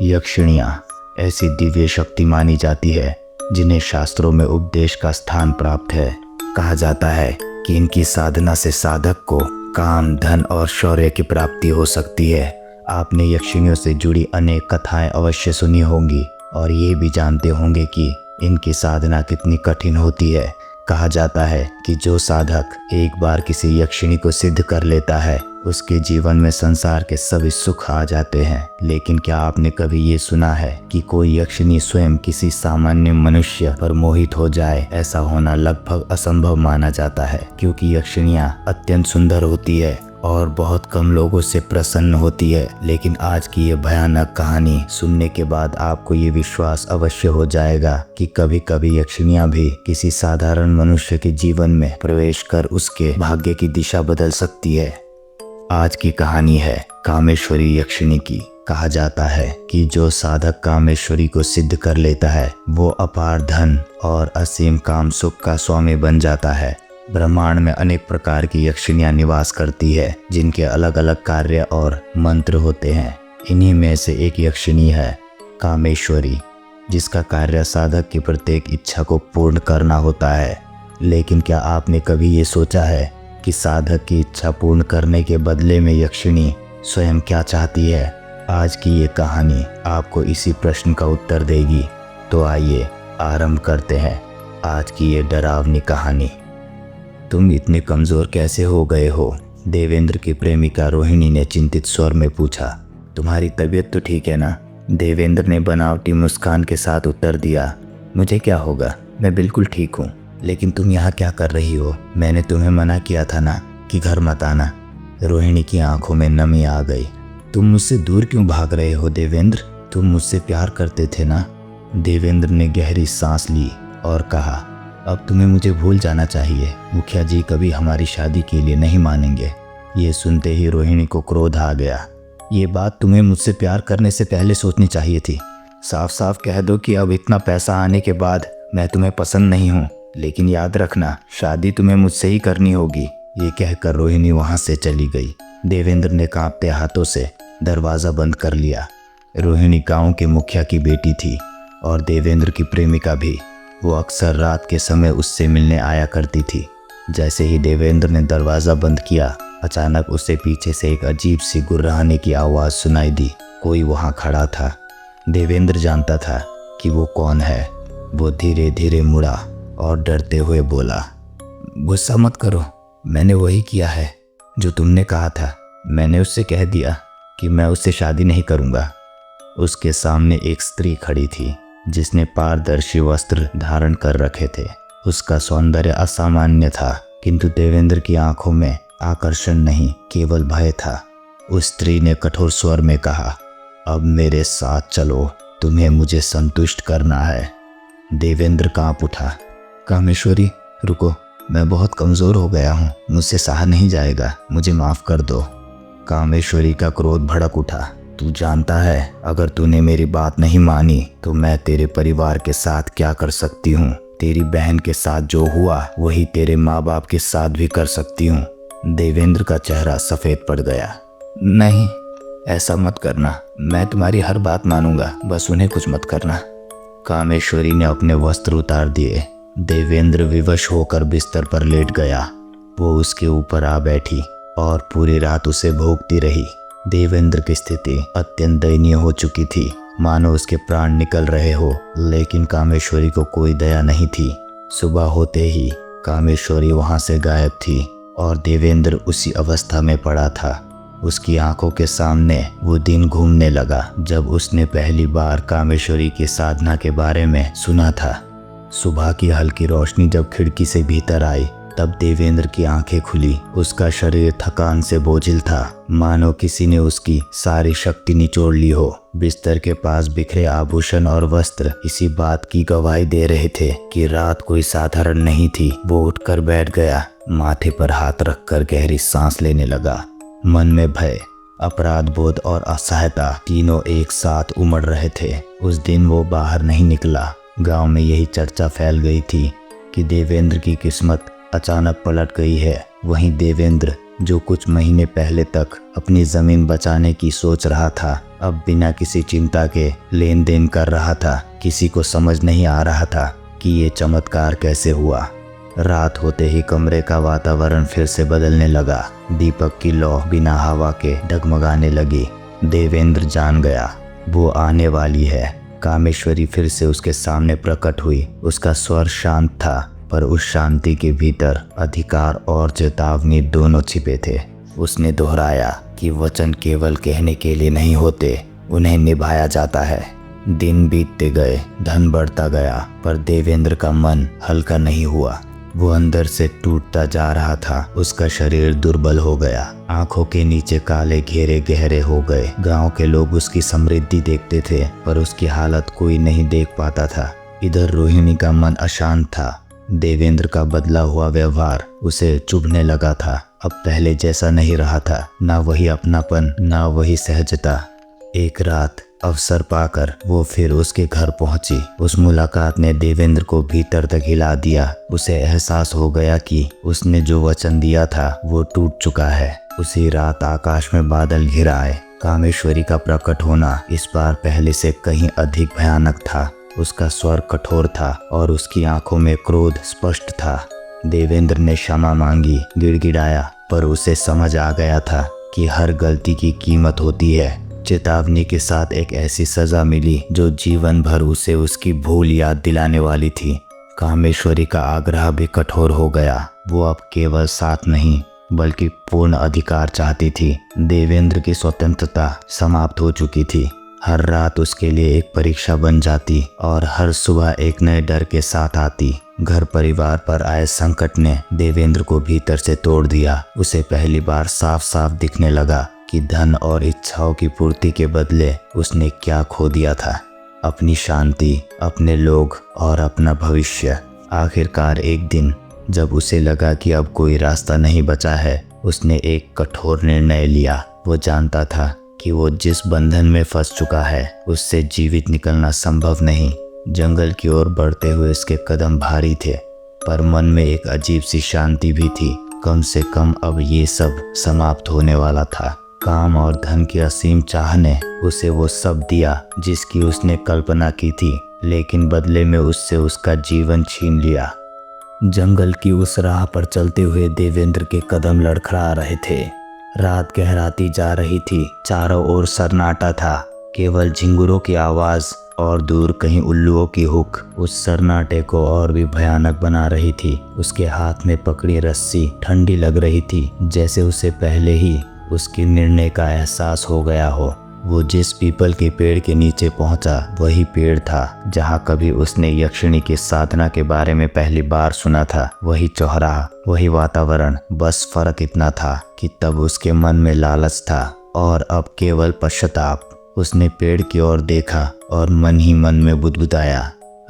यक्षिणियाँ ऐसी दिव्य शक्ति मानी जाती है जिन्हें शास्त्रों में उपदेश का स्थान प्राप्त है। कहा जाता है कि इनकी साधना से साधक को काम, धन और शौर्य की प्राप्ति हो सकती है। आपने यक्षिणियों से जुड़ी अनेक कथाएं अवश्य सुनी होंगी और ये भी जानते होंगे कि इनकी साधना कितनी कठिन होती है। कहा जाता है कि जो साधक एक बार किसी यक्षिणी को सिद्ध कर लेता है उसके जीवन में संसार के सभी सुख आ जाते हैं। लेकिन क्या आपने कभी ये सुना है कि कोई यक्षिणी स्वयं किसी सामान्य मनुष्य पर मोहित हो जाए? ऐसा होना लगभग असंभव माना जाता है, क्योंकि यक्षिणियाँ अत्यंत सुंदर होती है और बहुत कम लोगों से प्रसन्न होती है। लेकिन आज की ये भयानक कहानी सुनने के बाद आपको ये विश्वास अवश्य हो जाएगा कि कभी कभी यक्षिणियाँ भी किसी साधारण मनुष्य के जीवन में प्रवेश कर उसके भाग्य की दिशा बदल सकती है। आज की कहानी है कामेश्वरी यक्षिणी की। कहा जाता है कि जो साधक कामेश्वरी को सिद्ध कर लेता है वो अपार धन और असीम काम सुख का स्वामी बन जाता है। ब्रह्मांड में अनेक प्रकार की यक्षिणियाँ निवास करती है जिनके अलग अलग कार्य और मंत्र होते हैं। इन्हीं में से एक यक्षिणी है कामेश्वरी, जिसका कार्य साधक की प्रत्येक इच्छा को पूर्ण करना होता है। लेकिन क्या आपने कभी ये सोचा है कि साधक की इच्छा पूर्ण करने के बदले में यक्षिणी स्वयं क्या चाहती है? आज की ये कहानी आपको इसी प्रश्न का उत्तर देगी। तो आइए आरंभ करते हैं आज की ये डरावनी कहानी। तुम इतने कमज़ोर कैसे हो गए हो? देवेंद्र की प्रेमिका रोहिणी ने चिंतित स्वर में पूछा। तुम्हारी तबीयत तो ठीक है ना? देवेंद्र ने बनावटी मुस्कान के साथ उत्तर दिया। मुझे क्या होगा, मैं बिल्कुल ठीक हूँ। लेकिन तुम यहाँ क्या कर रही हो? मैंने तुम्हें मना किया था ना कि घर मत आना। रोहिणी की आंखों में नमी आ गई। तुम मुझसे दूर क्यों भाग रहे हो देवेंद्र? तुम मुझसे प्यार करते थे ना? देवेंद्र ने गहरी सांस ली और कहा, अब तुम्हें मुझे भूल जाना चाहिए। मुखिया जी कभी हमारी शादी के लिए नहीं मानेंगे। ये सुनते ही रोहिणी को क्रोध आ गया। ये बात तुम्हें मुझसे प्यार करने से पहले सोचनी चाहिए थी। साफ साफ कह दो कि अब इतना पैसा आने के बाद मैं तुम्हें पसंद नहीं हूँ। लेकिन याद रखना, शादी तुम्हें मुझसे ही करनी होगी। ये कहकर रोहिणी वहाँ से चली गई। देवेंद्र ने कांपते हाथों से दरवाज़ा बंद कर लिया। रोहिणी गांव के मुखिया की बेटी थी और देवेंद्र की प्रेमिका भी। वो अक्सर रात के समय उससे मिलने आया करती थी। जैसे ही देवेंद्र ने दरवाज़ा बंद किया, अचानक उसे पीछे से एक अजीब सी गुर्राने की आवाज़ सुनाई दी। कोई वहाँ खड़ा था। देवेंद्र जानता था कि वो कौन है। वो धीरे धीरे मुड़ा और डरते हुए बोला, गुस्सा मत करो, मैंने वही किया है जो तुमने कहा था। मैंने उससे कह दिया कि मैं उससे शादी नहीं करूँगा। उसके सामने एक स्त्री खड़ी थी जिसने पारदर्शी वस्त्र धारण कर रखे थे। उसका सौंदर्य असामान्य था, किंतु देवेंद्र की आंखों में आकर्षण नहीं, केवल भय था। उस स्त्री ने कठोर स्वर में कहा, अब मेरे साथ चलो, तुम्हें मुझे संतुष्ट करना है। देवेंद्र कांप उठा। कामेश्वरी रुको, मैं बहुत कमज़ोर हो गया हूँ, मुझसे सहा नहीं जाएगा, मुझे माफ़ कर दो। कामेश्वरी का क्रोध भड़क उठा। तू जानता है अगर तूने मेरी बात नहीं मानी तो मैं तेरे परिवार के साथ क्या कर सकती हूँ? तेरी बहन के साथ जो हुआ वही तेरे माँ बाप के साथ भी कर सकती हूँ। देवेंद्र का चेहरा सफ़ेद पड़ गया। नहीं, ऐसा मत करना, मैं तुम्हारी हर बात मानूंगा, बस उन्हें कुछ मत करना। कामेश्वरी ने अपने वस्त्र उतार दिए। देवेंद्र विवश होकर बिस्तर पर लेट गया। वो उसके ऊपर आ बैठी और पूरी रात उसे भोंकती रही। देवेंद्र की स्थिति अत्यंत दयनीय हो चुकी थी, मानो उसके प्राण निकल रहे हो। लेकिन कामेश्वरी को कोई दया नहीं थी। सुबह होते ही कामेश्वरी वहां से गायब थी और देवेंद्र उसी अवस्था में पड़ा था। उसकी आंखों के सामने वो दिन घूमने लगा जब उसने पहली बार कामेश्वरी की साधना के बारे में सुना था। सुबह की हल्की रोशनी जब खिड़की से भीतर आई तब देवेंद्र की आंखें खुली। उसका शरीर थकान से बोझिल था, मानो किसी ने उसकी सारी शक्ति निचोड़ ली हो। बिस्तर के पास बिखरे आभूषण और वस्त्र इसी बात की गवाही दे रहे थे कि रात कोई साधारण नहीं थी। वो उठकर बैठ गया, माथे पर हाथ रखकर गहरी सांस लेने लगा। मन में भय, अपराध बोध और असहायता तीनों एक साथ उमड़ रहे थे। उस दिन वो बाहर नहीं निकला। गांव में यही चर्चा फैल गई थी कि देवेंद्र की किस्मत अचानक पलट गई है। वहीं देवेंद्र जो कुछ महीने पहले तक अपनी जमीन बचाने की सोच रहा था, अब बिना किसी चिंता के लेन देन कर रहा था। किसी को समझ नहीं आ रहा था कि ये चमत्कार कैसे हुआ। रात होते ही कमरे का वातावरण फिर से बदलने लगा। दीपक की लौ बिना हवा के डगमगाने लगी। देवेंद्र जान गया वो आने वाली है। कामेश्वरी फिर से उसके सामने प्रकट हुई। उसका स्वर शांत था, पर उस शांति के भीतर अधिकार और चेतावनी दोनों छिपे थे। उसने दोहराया कि वचन केवल कहने के लिए नहीं होते, उन्हें निभाया जाता है। दिन बीतते गए, धन बढ़ता गया, पर देवेंद्र का मन हल्का नहीं हुआ। वो अंदर से टूटता जा रहा था। उसका शरीर दुर्बल हो गया, आंखों के नीचे काले घेरे गहरे हो गए। गांव के लोग उसकी समृद्धि देखते थे, पर उसकी हालत कोई नहीं देख पाता था। इधर रोहिणी का मन अशांत था। देवेंद्र का बदला हुआ व्यवहार उसे चुभने लगा था। अब पहले जैसा नहीं रहा था, ना वही अपनापन, ना वही सहजता। एक रात अवसर पाकर वो फिर उसके घर पहुंची। उस मुलाकात ने देवेंद्र को भीतर तक हिला दिया। उसे एहसास हो गया कि उसने जो वचन दिया था वो टूट चुका है। उसी रात आकाश में बादल घिर आए। कामेश्वरी का प्रकट होना इस बार पहले से कहीं अधिक भयानक था। उसका स्वर कठोर था और उसकी आंखों में क्रोध स्पष्ट था। देवेंद्र ने क्षमा मांगी, गिड़गिड़ाया, पर उसे समझ आ गया था कि हर गलती की कीमत होती है। चेतावनी के साथ एक ऐसी सजा मिली जो जीवन भर उसे उसकी भूल याद दिलाने वाली थी। कामेश्वरी का आग्रह भी कठोर हो गया। वो अब केवल साथ नहीं बल्कि पूर्ण अधिकार चाहती थी। देवेंद्र की स्वतंत्रता समाप्त हो चुकी थी। हर रात उसके लिए एक परीक्षा बन जाती और हर सुबह एक नए डर के साथ आती। घर परिवार पर आए संकट ने देवेंद्र को भीतर से तोड़ दिया। उसे पहली बार साफ साफ दिखने लगा कि धन और इच्छाओं की पूर्ति के बदले उसने क्या खो दिया था, अपनी शांति, अपने लोग और अपना भविष्य। आखिरकार एक दिन जब उसे लगा कि अब कोई रास्ता नहीं बचा है, उसने एक कठोर निर्णय लिया। वो जानता था कि वो जिस बंधन में फंस चुका है उससे जीवित निकलना संभव नहीं। जंगल की ओर बढ़ते हुए उसके कदम भारी थे, पर मन में एक अजीब सी शांति भी थी। कम से कम अब ये सब समाप्त होने वाला था। काम और धन की असीम चाह ने उसे वो सब दिया जिसकी उसने कल्पना की थी, लेकिन बदले में उससे उसका जीवन छीन लिया। जंगल की उस राह पर चलते हुए देवेंद्र के कदम लड़खड़ा रहे थे। रात गहराती जा रही थी। चारों ओर सन्नाटा था, केवल झिंगुरों की आवाज और दूर कहीं उल्लुओं की हुक उस सन्नाटे को और भी भयानक बना रही थी। उसके हाथ में पकड़ी रस्सी ठंडी लग रही थी, जैसे उसे पहले ही उसके निर्णय का एहसास हो गया हो। वो जिस पीपल के पेड़ के नीचे पहुंचा वही पेड़ था जहां कभी उसने यक्षिणी की साधना के बारे में पहली बार सुना था। वही चौराहा, वही वातावरण, बस फर्क इतना था कि तब उसके मन में लालच था और अब केवल पश्चाताप। उसने पेड़ की ओर देखा और मन ही मन में बुदबुदाया,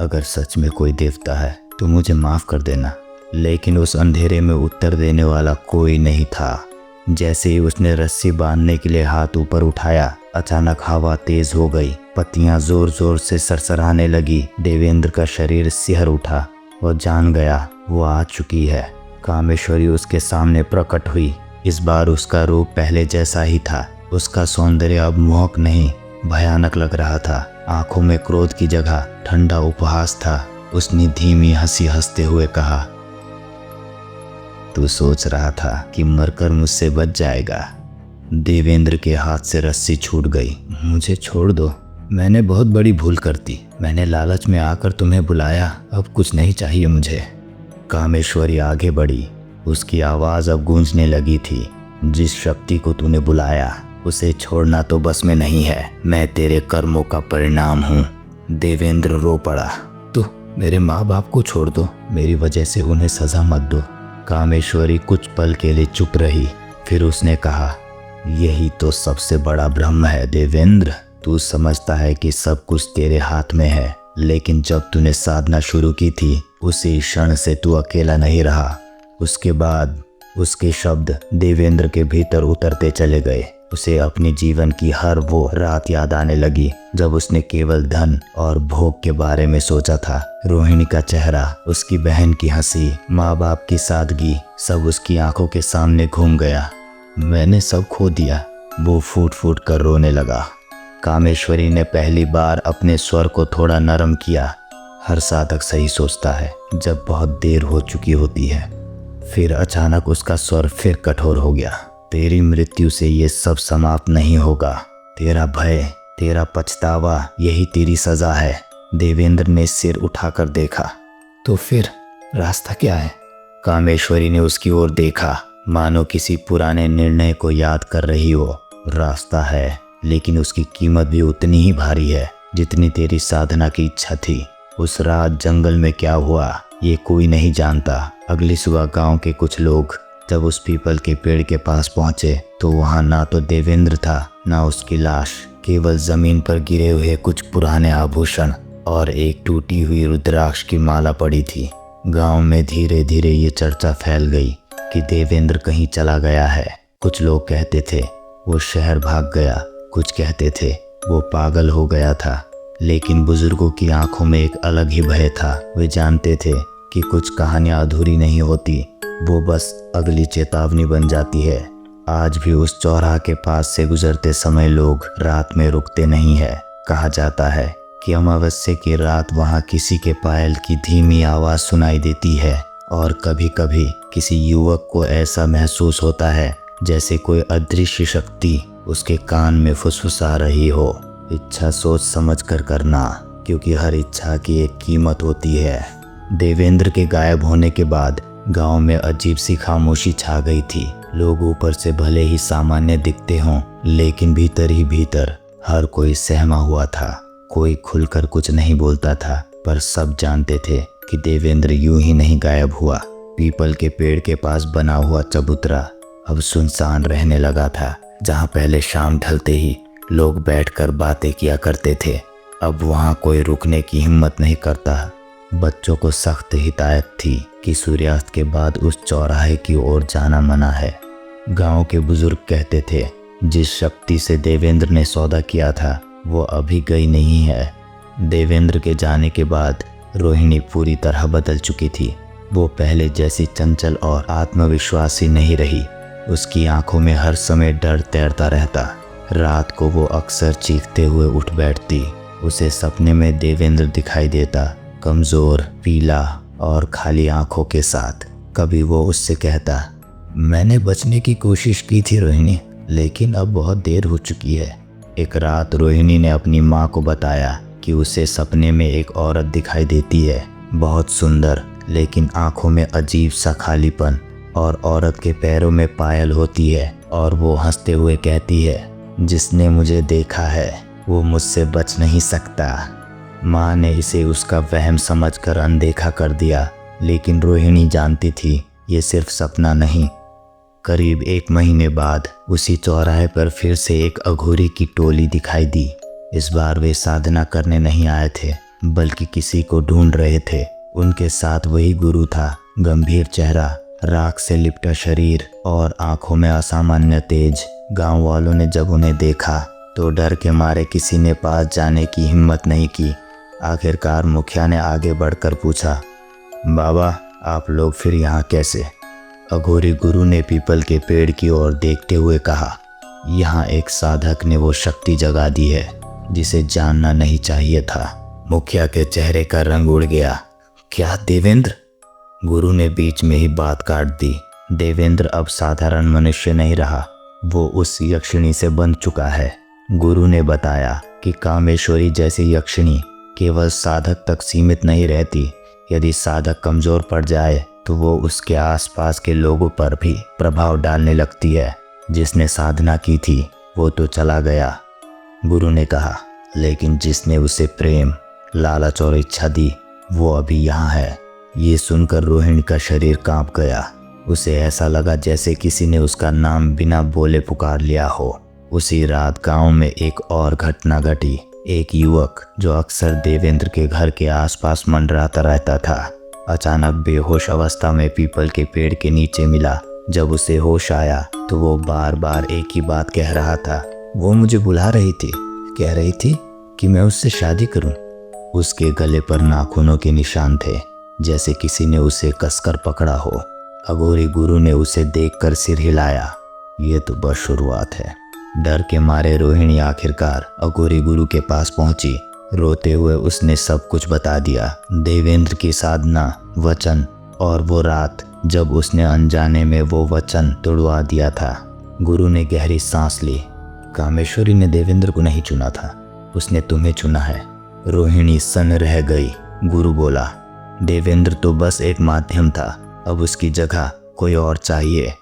अगर सच में कोई देवता है तो मुझे माफ कर देना। लेकिन उस अंधेरे में उत्तर देने वाला कोई नहीं था। जैसे ही उसने रस्सी बांधने के लिए हाथ ऊपर उठाया, अचानक हवा तेज हो गई। पत्तियां जोर जोर से सरसराने लगी। देवेंद्र का शरीर सिहर उठा। वो जान गया वो आ चुकी है। कामेश्वरी उसके सामने प्रकट हुई। इस बार उसका रूप पहले जैसा ही था। उसका सौंदर्य अब मोहक नहीं, भयानक लग रहा था। आंखों में क्रोध की जगह ठंडा उपहास था। उसने धीमी हंसी हंसते हुए कहा, तू सोच रहा था कि मरकर मुझसे बच जाएगा। देवेंद्र के हाथ से रस्सी छूट गई। मुझे छोड़ दो, मैंने बहुत बड़ी भूल कर दी। मैंने लालच में आकर तुम्हें बुलाया, अब कुछ नहीं चाहिए मुझे। कामेश्वरी आगे बढ़ी। उसकी आवाज़ अब गूंजने लगी थी, जिस शक्ति को तूने बुलाया उसे छोड़ना तो बस में नहीं है। मैं तेरे कर्मों का परिणाम हूँ। देवेंद्र रो पड़ा। तो मेरे माँ बाप को छोड़ दो, मेरी वजह से उन्हें सजा मत दो। कामेश्वरी कुछ पल के लिए चुप रही, फिर उसने कहा, यही तो सबसे बड़ा ब्रह्म है देवेंद्र। तू समझता है कि सब कुछ तेरे हाथ में है, लेकिन जब तूने साधना शुरू की थी उसी क्षण से तू अकेला नहीं रहा। उसके बाद उसके शब्द देवेंद्र के भीतर उतरते चले गए। उसे अपने जीवन की हर वो रात याद आने लगी जब उसने केवल धन और भोग के बारे में सोचा था। रोहिणी का चेहरा, उसकी बहन की हंसी, माँ बाप की सादगी, सब उसकी आंखों के सामने घूम गया। मैंने सब खो दिया। वो फूट फूट कर रोने लगा। कामेश्वरी ने पहली बार अपने स्वर को थोड़ा नरम किया। हर साधक सही सोचता है जब बहुत देर हो चुकी होती है। फिर अचानक उसका स्वर फिर कठोर हो गया। तेरी मृत्यु से ये सब समाप्त नहीं होगा। तेरा भय, तेरा पछतावा, यही तेरी सजा है। देवेंद्र ने सिर उठाकर देखा। तो फिर रास्ता क्या है? कामेश्वरी ने उसकी ओर देखा, मानो किसी पुराने निर्णय को याद कर रही हो। रास्ता है, लेकिन उसकी कीमत भी उतनी ही भारी है जितनी तेरी साधना की इच्छा थी। उस रात जंगल में क्या हुआ ये कोई नहीं जानता। अगली सुबह गांव के कुछ लोग जब उस पीपल के पेड़ के पास पहुंचे तो वहां ना तो देवेंद्र था, ना उसकी लाश। केवल जमीन पर गिरे हुए कुछ पुराने आभूषण और एक टूटी हुई रुद्राक्ष की माला पड़ी थी। गांव में धीरे धीरे ये चर्चा फैल गई कि देवेंद्र कहीं चला गया है। कुछ लोग कहते थे वो शहर भाग गया, कुछ कहते थे वो पागल हो गया था। लेकिन बुजुर्गों की आंखों में एक अलग ही भय था। वे जानते थे कि कुछ कहानियां अधूरी नहीं होती, वो बस अगली चेतावनी बन जाती है। आज भी उस चौराहे के पास से गुजरते समय लोग रात में रुकते नहीं है। कहा जाता है कि अमावस्या की रात वहां किसी के पायल की धीमी आवाज सुनाई देती है और कभी कभी किसी युवक को ऐसा महसूस होता है जैसे कोई अदृश्य शक्ति उसके कान में फुसफुसा रही हो। इच्छा सोच समझ कर करना, क्योंकि हर इच्छा की एक कीमत होती है। देवेंद्र के गायब होने के बाद गांव में अजीब सी खामोशी छा गई थी। लोग ऊपर से भले ही सामान्य दिखते हों, लेकिन भीतर ही भीतर हर कोई सहमा हुआ था। कोई खुलकर कुछ नहीं बोलता था, पर सब जानते थे कि देवेंद्र यूं ही नहीं गायब हुआ। पीपल के पेड़ के पास बना हुआ चबूतरा अब सुनसान रहने लगा था। जहां पहले शाम ढलते ही लोग बैठकर बातें किया करते थे, अब वहां कोई रुकने की हिम्मत नहीं करता। बच्चों को सख्त हिदायत थी कि सूर्यास्त के बाद उस चौराहे की ओर जाना मना है। गांव के बुजुर्ग कहते थे जिस शक्ति से देवेंद्र ने सौदा किया था वो अभी गई नहीं है। देवेंद्र के जाने के बाद रोहिणी पूरी तरह बदल चुकी थी। वो पहले जैसी चंचल और आत्मविश्वासी नहीं रही। उसकी आंखों में हर समय डर तैरता रहता। रात को वो अक्सर चीखते हुए उठ बैठती। उसे सपने में देवेंद्र दिखाई देता, कमजोर, पीला और खाली आंखों के साथ। कभी वो उससे कहता, मैंने बचने की कोशिश की थी रोहिणी, लेकिन अब बहुत देर हो चुकी है। एक रात रोहिणी ने अपनी माँ को बताया कि उसे सपने में एक औरत दिखाई देती है, बहुत सुंदर, लेकिन आंखों में अजीब सा खालीपन, और औरत के पैरों में पायल होती है और वो हंसते हुए कहती है, जिसने मुझे देखा है वो मुझसे बच नहीं सकता। माँ ने इसे उसका वहम समझकर अनदेखा कर दिया, लेकिन रोहिणी जानती थी ये सिर्फ सपना नहीं। करीब 1 महीने बाद उसी चौराहे पर फिर से एक अघोरी की टोली दिखाई दी। इस बार वे साधना करने नहीं आए थे, बल्कि किसी को ढूंढ रहे थे। उनके साथ वही गुरु था, गंभीर चेहरा, राख से लिपटा शरीर और आंखों में असामान्य तेज। गांव वालों ने जब उन्हें देखा तो डर के मारे किसी ने पास जाने की हिम्मत नहीं की। आखिरकार मुखिया ने आगे बढ़कर पूछा, बाबा आप लोग फिर यहाँ कैसे? अघोरी गुरु ने पीपल के पेड़ की ओर देखते हुए कहा, यहाँ एक साधक ने वो शक्ति जगा दी है जिसे जानना नहीं चाहिए था। मुखिया के चेहरे का रंग उड़ गया। क्या देवेंद्र? गुरु ने बीच में ही बात काट दी। देवेंद्र अब साधारण मनुष्य नहीं रहा, वो उस यक्षिणी से बन चुका है। गुरु ने बताया कि कामेश्वरी जैसी यक्षिणी केवल साधक तक सीमित नहीं रहती। यदि साधक कमजोर पड़ जाए तो वो उसके आसपास के लोगों पर भी प्रभाव डालने लगती है। जिसने साधना की थी वो तो चला गया, गुरु ने कहा, लेकिन जिसने उसे प्रेम, लालच और इच्छा दी वो अभी यहाँ है। ये सुनकर रोहिणी का शरीर कांप गया। उसे ऐसा लगा जैसे किसी ने उसका नाम बिना बोले पुकार लिया हो। उसी रात गांव में एक और घटना घटी। एक युवक जो अक्सर देवेंद्र के घर के आसपास मंडराता रहता था, अचानक बेहोश अवस्था में पीपल के पेड़ के नीचे मिला। जब उसे होश आया तो वो बार बार एक ही बात कह रहा था, वो मुझे बुला रही थी, कह रही थी कि मैं उससे शादी करूं। उसके गले पर नाखूनों के निशान थे, जैसे किसी ने उसे कसकर पकड़ा हो। अघोरी गुरु ने उसे देखकर सिर हिलाया। ये तो बस शुरुआत है। डर के मारे रोहिणी आखिरकार अघोरी गुरु के पास पहुंची। रोते हुए उसने सब कुछ बता दिया, देवेंद्र की साधना, वचन और वो रात जब उसने अनजाने में वो वचन तोड़वा दिया था। गुरु ने गहरी सांस ली। कामेश्वरी ने देवेंद्र को नहीं चुना था, उसने तुम्हें चुना है। रोहिणी सन्न रह गई। गुरु बोला, देवेंद्र तो बस एक माध्यम था, अब उसकी जगह कोई और चाहिए।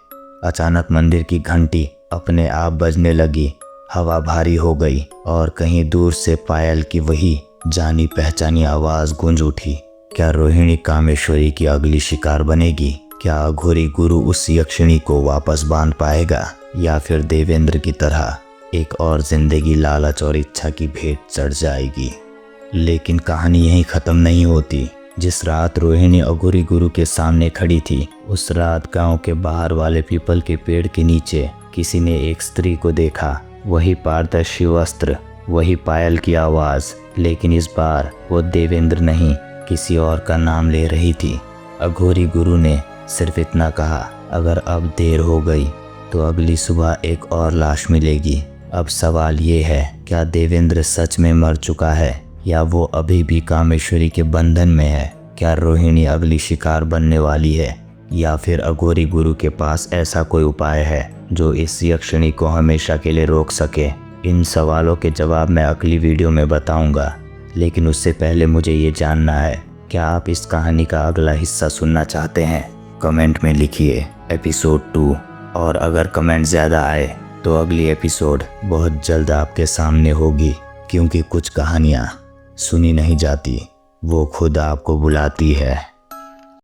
अचानक मंदिर की घंटी अपने आप बजने लगी। हवा भारी हो गई और कहीं दूर से पायल की वही जानी पहचानी आवाज गूंज उठी। क्या रोहिणी कामेश्वरी की अगली शिकार बनेगी? क्या अघोरी गुरु उस यक्षिणी को वापस बांध पाएगा, या फिर देवेंद्र की तरह एक और जिंदगी लालच और इच्छा की भेंट चढ़ जाएगी? लेकिन कहानी यहीं खत्म नहीं होती। जिस रात रोहिणी अघोरी गुरु के सामने खड़ी थी, उस रात गांव के बाहर वाले पीपल के पेड़ के नीचे किसी ने एक स्त्री को देखा। वही पारदर्शी वस्त्र, वही पायल की आवाज, लेकिन इस बार वो देवेंद्र नहीं, किसी और का नाम ले रही थी। अघोरी गुरु ने सिर्फ इतना कहा, अगर अब देर हो गई तो अगली सुबह एक और लाश मिलेगी। अब सवाल ये है, क्या देवेंद्र सच में मर चुका है या वो अभी भी कामेश्वरी के बंधन में है? क्या रोहिणी अगली शिकार बनने वाली है, या फिर अघोरी गुरु के पास ऐसा कोई उपाय है जो इस यक्षिणी को हमेशा के लिए रोक सके? इन सवालों के जवाब मैं अगली वीडियो में बताऊंगा, लेकिन उससे पहले मुझे ये जानना है, क्या आप इस कहानी का अगला हिस्सा सुनना चाहते हैं? कमेंट में लिखिए एपिसोड 2, और अगर कमेंट ज़्यादा आए तो अगली एपिसोड बहुत जल्द आपके सामने होगी, क्योंकि कुछ कहानियाँ सुनी नहीं जाती, वो खुद आपको बुलाती है।